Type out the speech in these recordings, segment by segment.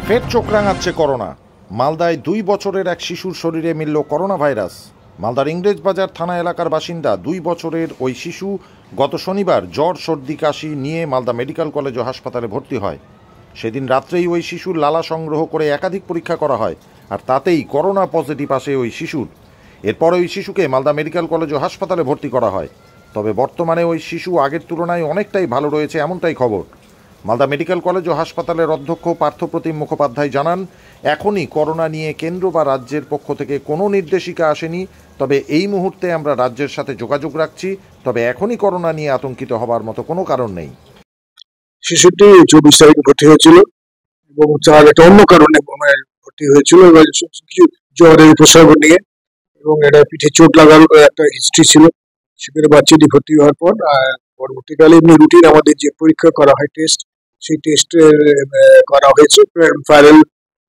ফের চোখ রাঙাচ্ছে করোনা। মালদায় 2 বছরের এক শিশুর শরীরে মিলল করোনা ভাইরাস। মালদার ইংরেজবাজার থানা এলাকার বাসিন্দা 2 বছরের ওই শিশু গত শনিবার জ্বর সর্দি কাশি নিয়ে মালদা মেডিকেল কলেজ ও হাসপাতালে ভর্তি হয়। সেদিন রাত্রেই ওই শিশুর লালা সংগ্রহ করে একাধিক পরীক্ষা করা হয়, আর তাতেই করোনা পজিটিভ আসে ওই শিশুর। এরপর ওই শিশুকে মালদা মেডিকেল কলেজ ও হাসপাতালে ভর্তি করা হয়। তবে বর্তমানে ওই শিশু আগের তুলনায় অনেকটাই ভালো রয়েছে, এমনটাই খবর। মালদা মেডিকেল কলেজ ও হাসপাতালের অধ্যক্ষ পার্থপ্রতিম মুখোপাধ্যায় জানান, এখনই করোনা নিয়ে কেন্দ্র বা রাজ্যের পক্ষ থেকে কোনো নির্দেশিকা আসেনি। তবে এই মুহূর্তে আমরা রাজ্যের সাথে যোগাযোগ রাখছি। তবে এখনই করোনা নিয়ে আতঙ্কিত হবার মতো কোনো কারণ নেই। শিশুটি 24 তারিখে ভর্তি হয়েছিল এবং তার একটা অন্য কারণে ভর্তি হয়েছিল, জ্বরের উপসর্গ নিয়ে, এবং এটা পিঠে চোট লাগার একটা হিস্ট্রি ছিল। সেখানে বাচ্চাটি ভর্তি হওয়ার পর পরবর্তীকালে এমনি রুটিন আমাদের যে পরীক্ষা করা হয় টেস্ট, সেই টেস্ট করা হয়েছে,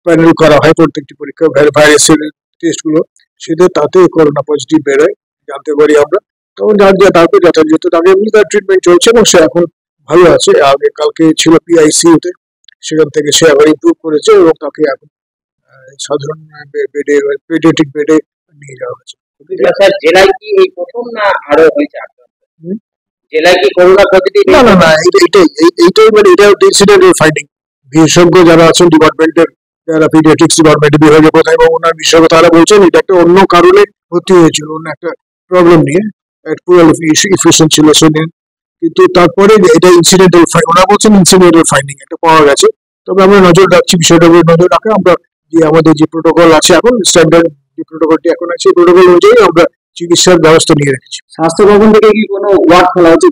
প্যানেল করা হয় প্রত্যেকটি পরীক্ষা ভাইরাসের টেস্টগুলো, তাতে করোনা পজিটিভ বেরোয় জানতে পারি আমরা। তখন তারপর যথাযথ তাকে এমনি তার ট্রিটমেন্ট চলছে এবং সে এখন ভালো আছে। আগে কালকে ছিল পিআইসিইউতে, সেখান থেকে সে আবার ইমপ্রুভ করেছে এবং তাকে এখন সাধারণ বেডে পেডিয়াট্রিক বেডে নিয়ে যাওয়া হয়েছে। স্যার, জেলায় কি এই প্রথম না আরো হয়েছে? জেলায় কি করোনা পজিটিভ? না, এইটাই মানে এটা ইনসিডেন্টাল ফাইন্ডিং। বিশেষজ্ঞ যারা আছেন ডিপার্টমেন্টের, যারা পিডিয়াট্রিক্স ডিপার্টমেন্টে বিভাগীয় প্রধান এবং ওনার বিশেষজ্ঞ, তারা বলছেন এটা একটা অন্য কারণে ভর্তি হয়েছিল, অন্য একটা প্রবলেম নিয়ে পুরো ইফেকশন ছিল সেদিন। কিন্তু তারপরে এটা ইনসিডেন্টাল, ওরা বলছেন ইনসিডেন্টাল ফাইন্ডিং একটা পাওয়া গেছে। তবে আমরা নজর রাখছি, বিষয়টার উপর নজর রাখে আমরা যে আমাদের যে প্রোটোকল আছে এখন, স্ট্যান্ডার্ড যে প্রোটোকলটি এখন আছে, প্রোটোকল অনুযায়ী আমরা চিকিৎসার ব্যবস্থা নিয়ে রেখেছি। স্বাস্থ্য ভবন থেকে কি কোনো ওয়ার্ড খোলা হচ্ছে?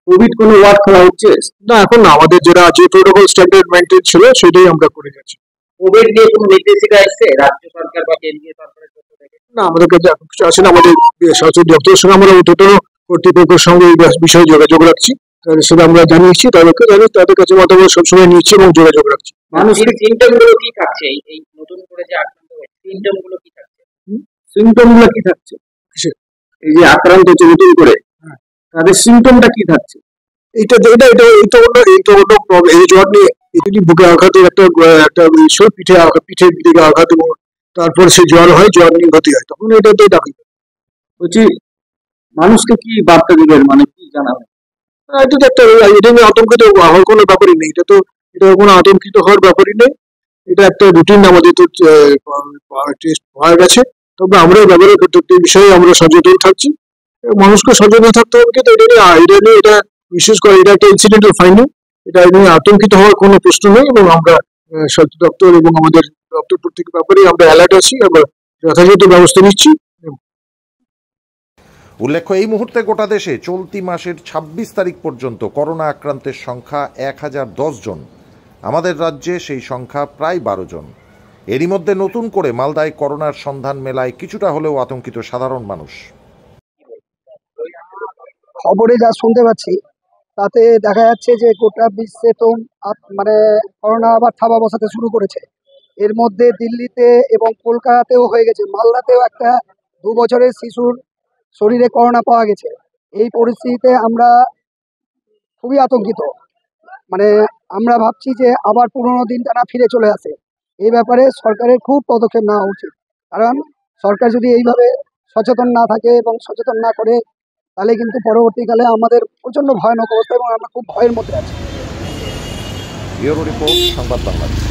কোভিড কোনো ওয়ার্ড খোলা হচ্ছে না, এখন না। আমাদের যে প্রোটোকল স্ট্যান্ডার্ড মেইনটেইন ছিল সেটাই আমরা করে যাচ্ছি। কোভিড নিয়ে কোনো নির্দেশিকা এসেছে রাজ্য সরকার বা কেন্দ্রীয় সরকারের পক্ষ থেকে? না, আমাদের কাছে এখন কিছু আসে না। আমাদের স্বাস্থ্য দপ্তরের সঙ্গে আমরা টোটাল কর্তৃপক্ষের সঙ্গে এই বিষয়ে যোগাযোগ রাখছি, সেটা আমরা জানিয়েছি তাদের কাছে মতামত সবসময় নিচ্ছি এবং যোগাযোগ রাখছি। মানুষের সিমটম গুলো কি থাকছে? এই নতুন করে যে আক্রান্ত হয়েছে, সিমটম গুলো কি থাকছে? এই যে আক্রান্ত হচ্ছে নতুন করে, তাদের সিমটমটা কি থাকছে? এইটা অন্য প্রবলেম। এই জ্বর নিয়ে এটি বুকে আঘাতের একটা বিষয়, পিঠের দিকে আঘাত, এবং তারপর সে জ্বর হয়, জ্বর নিয়ে ক্ষতি হয়, তখন এটাতে ডাকি বলছি মানুষকে কি বার্তা দিবেন, মানে কি জানাবেন? এটা তো একটা, এটা নিয়ে আতঙ্কিত হওয়ার কোনো ব্যাপারই নেই। এটা কোনো আতঙ্কিত হওয়ার ব্যাপারই নেই। এটা একটা রুটিন আমাদের তো টেস্ট হয়ে গেছে। তবে আমরা ব্যবহার প্রত্যেকটি বিষয়ে আমরা সচেতন থাকছি, মানুষকে সচেতন থাকতে হবে। কিন্তু এটা বিশেষ করে এটা একটা ইনসিডেন্টাল ফাইন্ডিং, এটা নিয়ে আতঙ্কিত হওয়ার কোনো প্রশ্ন নেই। এবং আমরা স্বাস্থ্য দপ্তর এবং আমাদের দপ্তর প্রত্যেক ব্যাপারে আমরা অ্যালার্ট আছি, আমরা যথাযথ ব্যবস্থা নিচ্ছি। উল্লেখ্য, এই মুহূর্তে গোটা দেশে চলতি মাসের 26 তারিখ পর্যন্ত করোনা আক্রান্তের সংখ্যা 1010 জন। আমাদের রাজ্যে সেই সংখ্যা প্রায় 12 জন। এরই মধ্যে নতুন করে মালদায় করোনার সন্ধান মেলায় কিছুটা হলেও আতঙ্কিত সাধারণ মানুষ। খবরে যা শুনতে পাচ্ছি তাতে দেখা যাচ্ছে যে গোটা বিশ্বে তো মানে করোনা আবার থাবা বসাতে শুরু করেছে। এর মধ্যে দিল্লিতে এবং কলকাতাতেও হয়ে গেছে, মালদাতেও একটা 2 বছরের শিশুর শরীরে করোনা পাওয়া গেছে। এই পরিস্থিতিতে আমরা খুবই আতঙ্কিত। মানে আমরা ভাবছি যে আবার পুরোনো দিনটা না ফিরে চলে আসে। এই ব্যাপারে সরকারের খুব পদক্ষেপ নেওয়া উচিত, কারণ সরকার যদি এইভাবে সচেতন না থাকে এবং সচেতন না করে, তাহলে কিন্তু পরবর্তীকালে আমাদের প্রচন্ড ভয়ানক অবস্থা এবং আমরা খুব ভয়ের মধ্যে আছি। ব্যুরো রিপোর্ট, সংবাদ বাংলাদেশ।